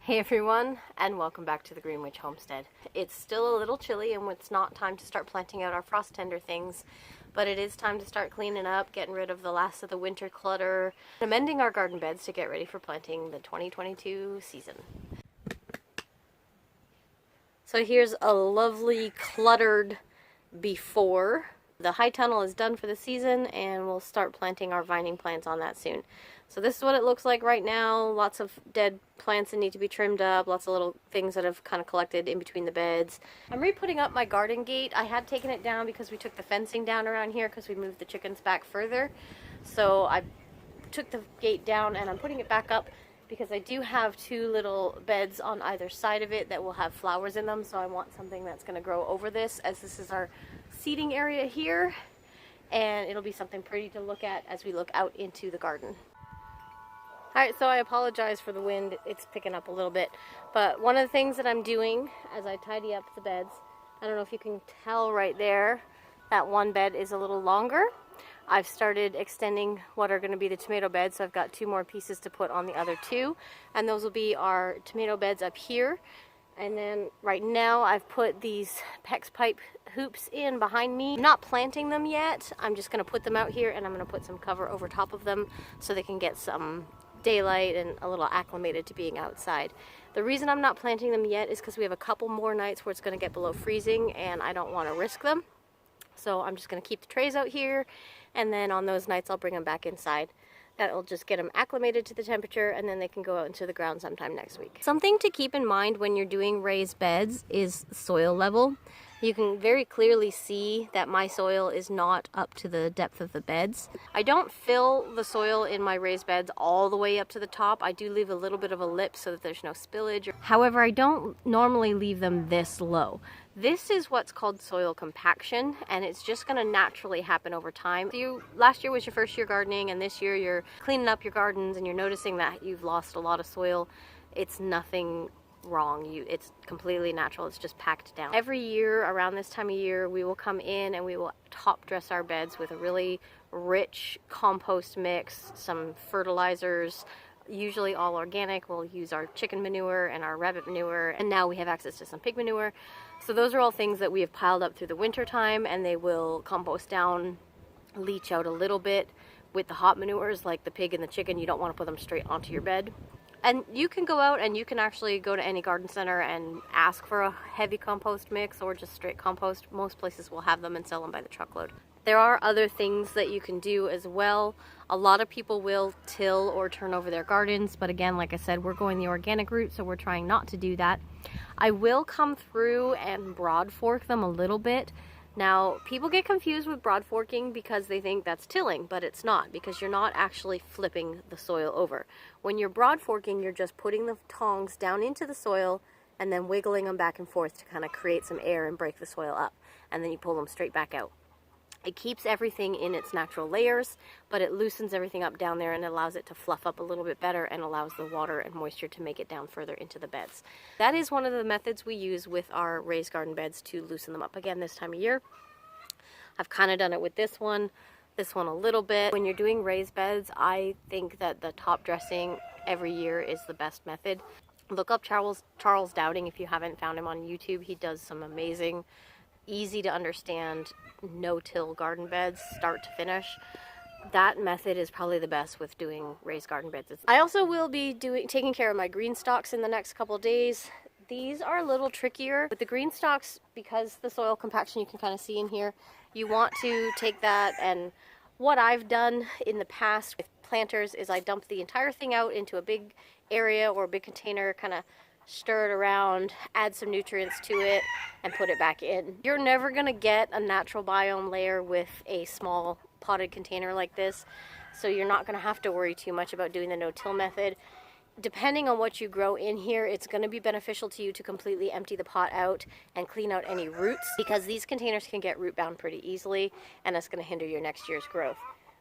Hey everyone, and welcome back to the Green Witch Homestead. It's still a little chilly and it's not time to start planting out our frost tender things, but it is time to start cleaning up, getting rid of the last of the winter clutter, and amending our garden beds to get ready for planting the 2022 season. So here's a lovely cluttered before. The high tunnel is done for the season and we'll start planting our vining plants on that soon. So this is what it looks like right now. Lots of dead plants that need to be trimmed up, lots of little things that have kind of collected in between the beds. I'm re-putting up my garden gate. I had taken it down because we took the fencing down around here because we moved the chickens back further. So I took the gate down and I'm putting it back up because I do have two little beds on either side of it that will have flowers in them. So I want something that's going to grow over this, as this is our seating area here, and it'll be something pretty to look at as we look out into the garden. Alright, so I apologize for the wind, it's picking up a little bit, but one of the things that I'm doing as I tidy up the beds, I don't know if you can tell right there, that one bed is a little longer. I've started extending what are going to be the tomato beds, so I've got two more pieces to put on the other two, and those will be our tomato beds up here. And then right now I've put these PEX pipe hoops in behind me. I'm not planting them yet, I'm just going to put them out here and I'm going to put some cover over top of them so they can get some daylight and a little acclimated to being outside. The reason I'm not planting them yet is because we have a couple more nights where it's going to get below freezing and I don't want to risk them. So I'm just going to keep the trays out here, and then on those nights I'll bring them back inside. That'll just get them acclimated to the temperature, and then they can go out into the ground sometime next week. Something to keep in mind when you're doing raised beds is soil level. You can very clearly see that my soil is not up to the depth of the beds. I don't fill the soil in my raised beds all the way up to the top. I do leave a little bit of a lip so that there's no spillage. However, I don't normally leave them this low. This is what's called soil compaction, and it's just going to naturally happen over time. Last year was your first year gardening, and this year you're cleaning up your gardens and you're noticing that you've lost a lot of soil. It's nothing wrong. It's completely natural. It's just packed down. Every year around this time of year we will come in and we will top dress our beds with a really rich compost mix, some fertilizers, usually all organic. We'll use our chicken manure and our rabbit manure, and now we have access to some pig manure. So those are all things that we have piled up through the winter time, and they will compost down, leach out a little bit. With the hot manures like the pig and the chicken, you don't want to put them straight onto your bed. And you can go out and you can actually go to any garden center and ask for a heavy compost mix or just straight compost. Most places will have them and sell them by the truckload. There are other things that you can do as well. A lot of people will till or turn over their gardens, but again, like I said, we're going the organic route, so we're trying not to do that. I will come through and broad fork them a little bit. Now, people get confused with broad forking because they think that's tilling, but it's not, because you're not actually flipping the soil over. When you're broad forking, you're just putting the tongs down into the soil and then wiggling them back and forth to kind of create some air and break the soil up, and then you pull them straight back out. It keeps everything in its natural layers, but it loosens everything up down there and allows it to fluff up a little bit better and allows the water and moisture to make it down further into the beds. That is one of the methods we use with our raised garden beds to loosen them up again this time of year. I've kind of done it with this one a little bit. When you're doing raised beds, I think that the top dressing every year is the best method. Look up Charles Dowding if you haven't found him on YouTube. He does some amazing, easy to understand, no-till garden beds, start to finish. That method is probably the best with doing raised garden beds. I also will be taking care of my green stalks in the next couple of days. These are a little trickier. With the green stalks, because the soil compaction you can kind of see in here, you want to take that, and what I've done in the past with planters is I dump the entire thing out into a big area or a big container, kind of stir it around, add some nutrients to it, and put it back in. You're never going to get a natural biome layer with a small potted container like this, so you're not going to have to worry too much about doing the no-till method. Depending on what you grow in here, it's going to be beneficial to you to completely empty the pot out and clean out any roots, because these containers can get root bound pretty easily, and that's going to hinder your next year's growth.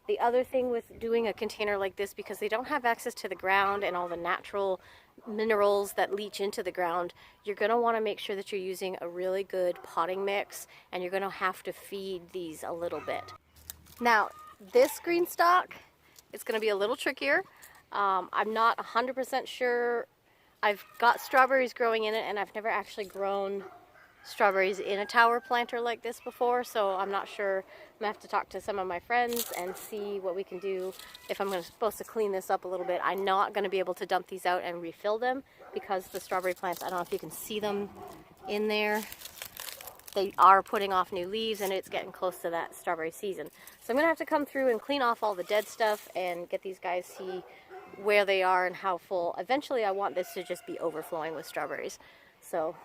The other thing with doing a container like this, because they don't have access to the ground and all the natural minerals that leach into the ground, you're going to want to make sure that you're using a really good potting mix, and you're going to have to feed these a little bit. Now, this green stalk, it's going to be a little trickier. I'm not 100% sure I've got strawberries growing in it, and I've never actually grown strawberries in a tower planter like this before, so I'm not sure. I'm gonna have to talk to some of my friends and see what we can do if I'm supposed to clean this up a little bit. I'm not going to be able to dump these out and refill them because the strawberry plants, I don't know if you can see them in there, they are putting off new leaves and it's getting close to that strawberry season. So I'm going to have to come through and clean off all the dead stuff and get these guys see where they are and how full. Eventually I want this to just be overflowing with strawberries. So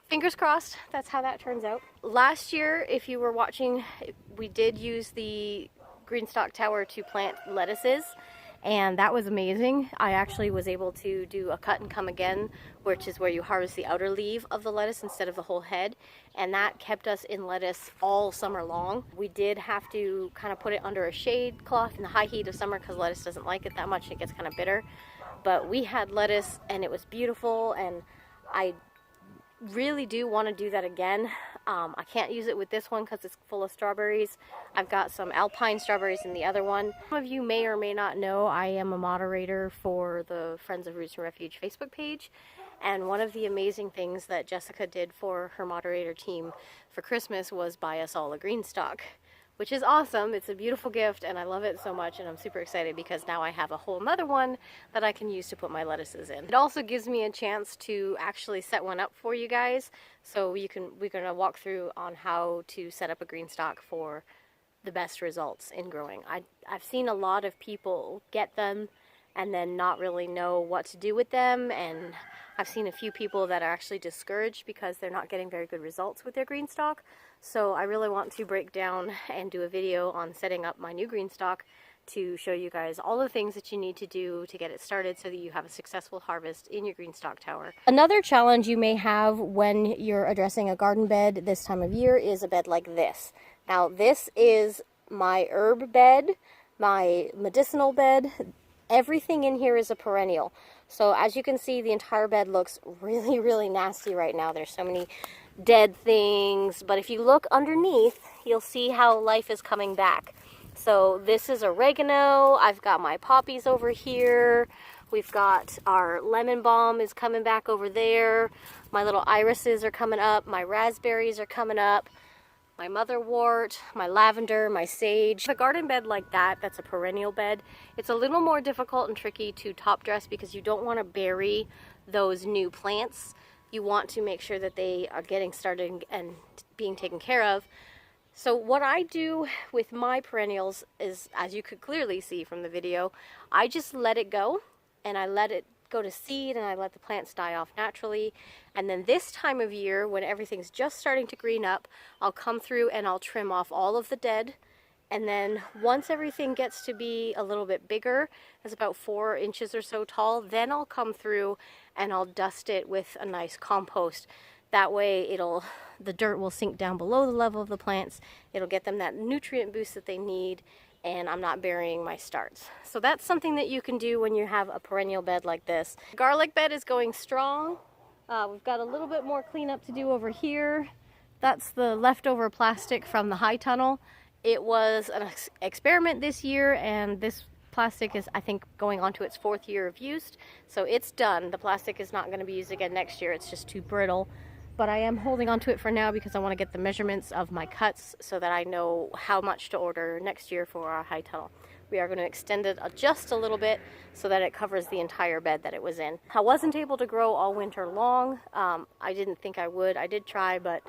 fingers crossed, that's how that turns out. Last year, if you were watching, we did use the greenstock tower to plant lettuces, and that was amazing. I actually was able to do a cut and come again, which is where you harvest the outer leaf of the lettuce instead of the whole head, and that kept us in lettuce all summer long. We did have to kind of put it under a shade cloth in the high heat of summer because lettuce doesn't like it that much. It gets kind of bitter, but we had lettuce and it was beautiful, and I really do want to do that again. I can't use it with this one because it's full of strawberries. I've got some alpine strawberries in the other one. Some of you may or may not know I am a moderator for the Friends of Roots and Refuge Facebook page, and one of the amazing things that Jessica did for her moderator team for Christmas was buy us all a green stock, which is awesome. It's a beautiful gift and I love it so much, and I'm super excited because now I have a whole nother one that I can use to put my lettuces in. It also gives me a chance to actually set one up for you guys, so we're gonna walk through on how to set up a green stock for the best results in growing. I've seen a lot of people get them and then not really know what to do with them, and I've seen a few people that are actually discouraged because they're not getting very good results with their green stock. So I really want to break down and do a video on setting up my new green stock to show you guys all the things that you need to do to get it started so that you have a successful harvest in your green stock tower. Another challenge you may have when you're addressing a garden bed this time of year is a bed like this. Now this is my herb bed, my medicinal bed. Everything in here is a perennial. So as you can see, the entire bed looks really, really nasty right now. There's so many dead things, but if you look underneath, you'll see how life is coming back. So this is oregano. I've got my poppies over here. We've got our lemon balm is coming back over there. My little irises are coming up. My raspberries are coming up. My motherwort, my lavender, my sage. A garden bed like that, that's a perennial bed, it's a little more difficult and tricky to top dress because you don't want to bury those new plants. You want to make sure that they are getting started and being taken care of. So what I do with my perennials is, as you could clearly see from the video, I just let it go, and I let it go to seed, and I let the plants die off naturally. And then this time of year, when everything's just starting to green up, I'll come through and I'll trim off all of the dead. And then once everything gets to be a little bit bigger, it's about 4 inches or so tall, then I'll come through and I'll dust it with a nice compost. That way the dirt will sink down below the level of the plants. It'll get them that nutrient boost that they need, and I'm not burying my starts. So that's something that you can do when you have a perennial bed like this. The garlic bed is going strong. We've got a little bit more cleanup to do over here. That's the leftover plastic from the high tunnel. It was an experiment this year, and this plastic is, I think, going on to its 4th year of use. So it's done. The plastic is not going to be used again next year. It's just too brittle. But I am holding on to it for now because I want to get the measurements of my cuts so that I know how much to order next year for our high tunnel. We are going to extend it just a little bit so that it covers the entire bed that it was in. I wasn't able to grow all winter long. I didn't think I would. I did try, but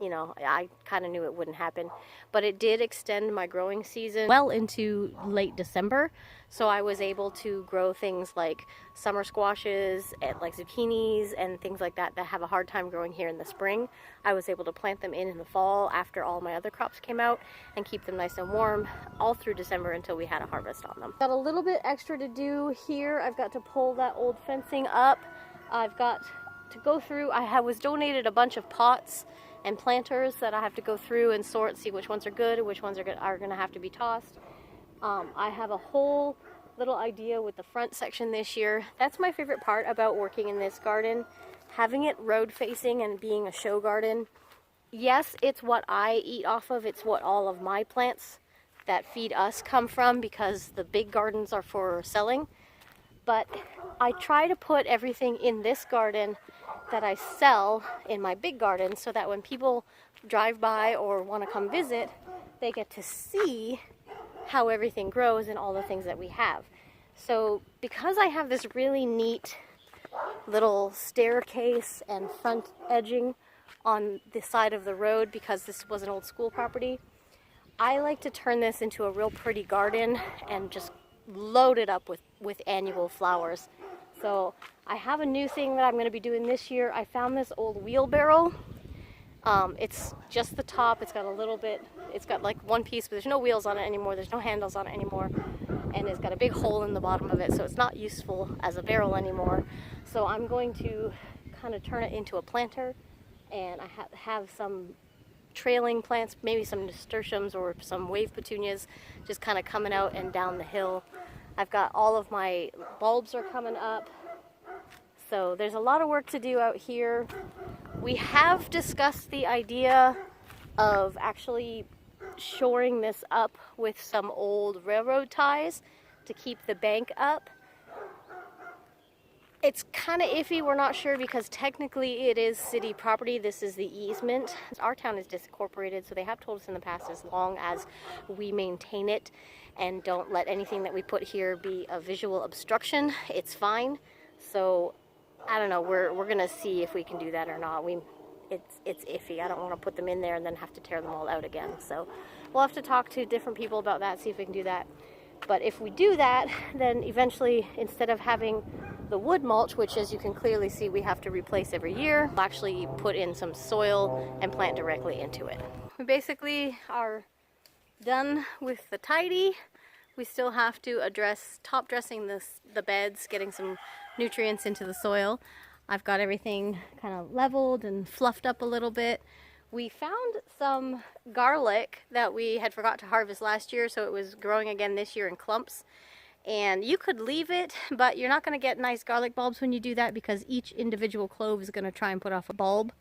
you know, I kind of knew it wouldn't happen. But it did extend my growing season well into late December. So I was able to grow things like summer squashes and like zucchinis and things like that that have a hard time growing here in the spring. I was able to plant them in the fall after all my other crops came out and keep them nice and warm all through December until we had a harvest on them. Got a little bit extra to do here. I've got to pull that old fencing up. I've got to go through. I was donated a bunch of pots and planters that I have to go through and sort, see which ones are good and which ones are going to have to be tossed. I have a whole little idea with the front section this year. That's my favorite part about working in this garden, having it road facing and being a show garden. Yes, it's what I eat off of. It's what all of my plants that feed us come from because the big gardens are for selling. But I try to put everything in this garden that I sell in my big garden so that when people drive by or want to come visit, they get to see how everything grows and all the things that we have. So because I have this really neat little staircase and front edging on the side of the road, because this was an old school property, I like to turn this into a real pretty garden and just load it up with annual flowers. So I have a new thing that I'm going to be doing this year. I found this old wheelbarrow. It's just the top. It's got a little bit, it's got like one piece, but there's no wheels on it anymore. There's no handles on it anymore. And it's got a big hole in the bottom of it, so it's not useful as a barrel anymore. So I'm going to kind of turn it into a planter, and I have some trailing plants, maybe some nasturtiums or some wave petunias just kind of coming out and down the hill. I've got all of my bulbs are coming up. So there's a lot of work to do out here. We have discussed the idea of actually shoring this up with some old railroad ties to keep the bank up. It's kind of iffy, we're not sure, because technically it is city property. This is the easement. Our town is disincorporated, so they have told us in the past, as long as we maintain it and don't let anything that we put here be a visual obstruction, it's fine. So I don't know, we're gonna see if we can do that or not. It's iffy. I don't want to put them in there and then have to tear them all out again. So we'll have to talk to different people about that, see if we can do that. But if we do that, then eventually, instead of having the wood mulch, which as you can clearly see we have to replace every year, we'll actually put in some soil and plant directly into it. We basically are done with the tidy. We still have to address top dressing the beds, getting some nutrients into the soil. I've got everything kind of leveled and fluffed up a little bit. We found some garlic that we had forgot to harvest last year, so it was growing again this year in clumps. And you could leave it, but you're not going to get nice garlic bulbs when you do that, because each individual clove is going to try and put off a bulb,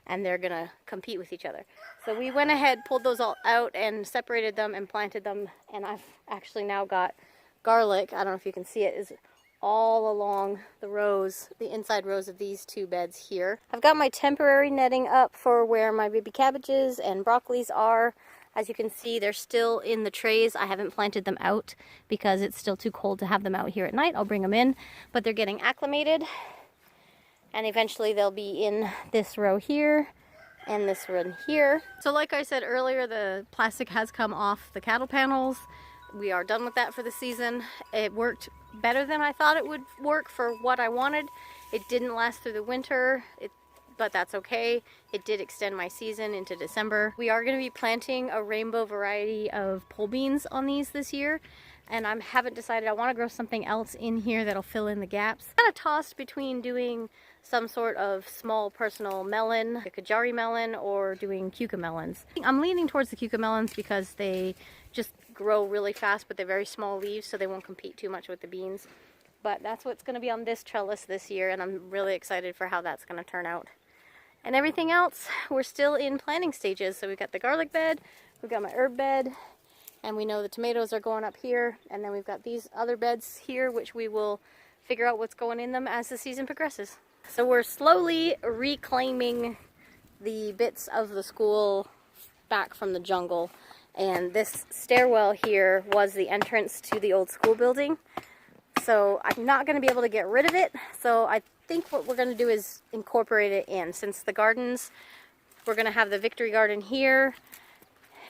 and they're going to compete with each other. So we went ahead, pulled those all out and separated them and planted them, and I've actually now got garlic, I don't know if you can see it, is all along the rows, the inside rows of these two beds here. I've got my temporary netting up for where my baby cabbages and broccolis are. As you can see, they're still in the trays. I haven't planted them out because it's still too cold to have them out here at night. I'll bring them in, but they're getting acclimated, and eventually they'll be in this row here and this one here. So like I said earlier, the plastic has come off the cattle panels. We are done with that for the season. It worked better than I thought it would work for what I wanted. It didn't last through the winter, but that's okay. It did extend my season into December. We are going to be planting a rainbow variety of pole beans on these this year, and I haven't decided. I want to grow something else in here that'll fill in the gaps. Kind of tossed between doing some sort of small personal melon, like a Kajari melon, or doing cucamelons. I'm leaning towards the cucamelons because they just grow really fast, but they're very small leaves, so they won't compete too much with the beans. But that's what's going to be on this trellis this year, and I'm really excited for how that's going to turn out. And everything else, we're still in planting stages. So we've got the garlic bed, we've got my herb bed, and we know the tomatoes are going up here, and then we've got these other beds here, which we will figure out what's going in them as the season progresses. So we're slowly reclaiming the bits of the school back from the jungle. And this stairwell here was the entrance to the old school building. So I'm not going to be able to get rid of it. So I think what we're going to do is incorporate it in. Since the gardens, we're going to have the victory garden here,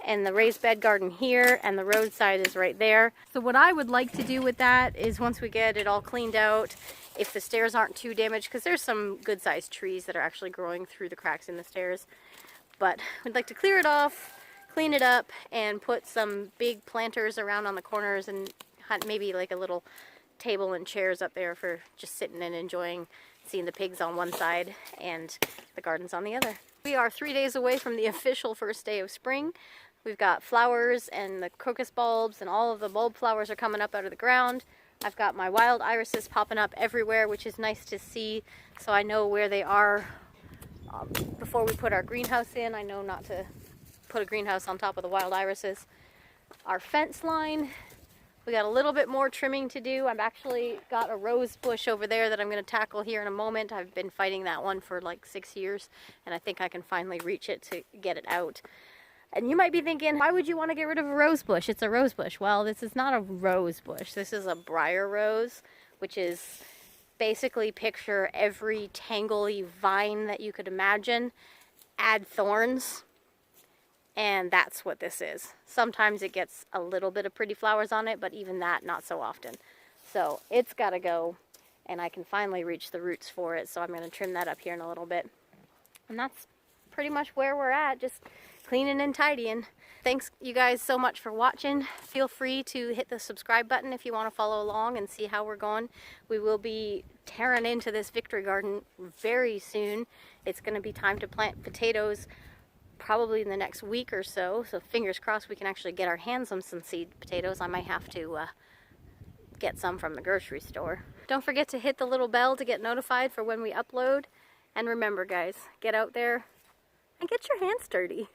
and the raised bed garden here, and the roadside is right there. So what I would like to do with that is, once we get it all cleaned out, if the stairs aren't too damaged, because there's some good sized trees that are actually growing through the cracks in the stairs, but we'd like to clear it off, clean it up, and put some big planters around on the corners, and maybe like a little table and chairs up there for just sitting and enjoying seeing the pigs on one side and the gardens on the other. We are 3 days away from the official first day of spring. We've got flowers and the crocus bulbs, and all of the bulb flowers are coming up out of the ground. I've got my wild irises popping up everywhere, which is nice to see, so I know where they are before we put our greenhouse in. I know not to put a greenhouse on top of the wild irises. Our fence line We got a little bit more trimming to do. I've actually got a rose bush over there that I'm going to tackle here in a moment. I've been fighting that one for like 6 years, and I think I can finally reach it to get it out. And you might be thinking, why would you want to get rid of a rose bush? It's a rose bush. Well, this is not a rose bush. This is a briar rose, which is basically picture every tangly vine that you could imagine, add thorns, and that's what this is. Sometimes it gets a little bit of pretty flowers on it, but even that, not so often. So it's got to go, and I can finally reach the roots for it, so I'm going to trim that up here in a little bit. And that's pretty much where we're at, just cleaning and tidying. Thanks you guys so much for watching. Feel free to hit the subscribe button if you want to follow along and see how we're going. We will be tearing into this victory garden very soon. It's going to be time to plant potatoes probably in the next week or so. So fingers crossed we can actually get our hands on some seed potatoes. I might have to get some from the grocery store. Don't forget to hit the little bell to get notified for when we upload. And remember guys, get out there and get your hands dirty.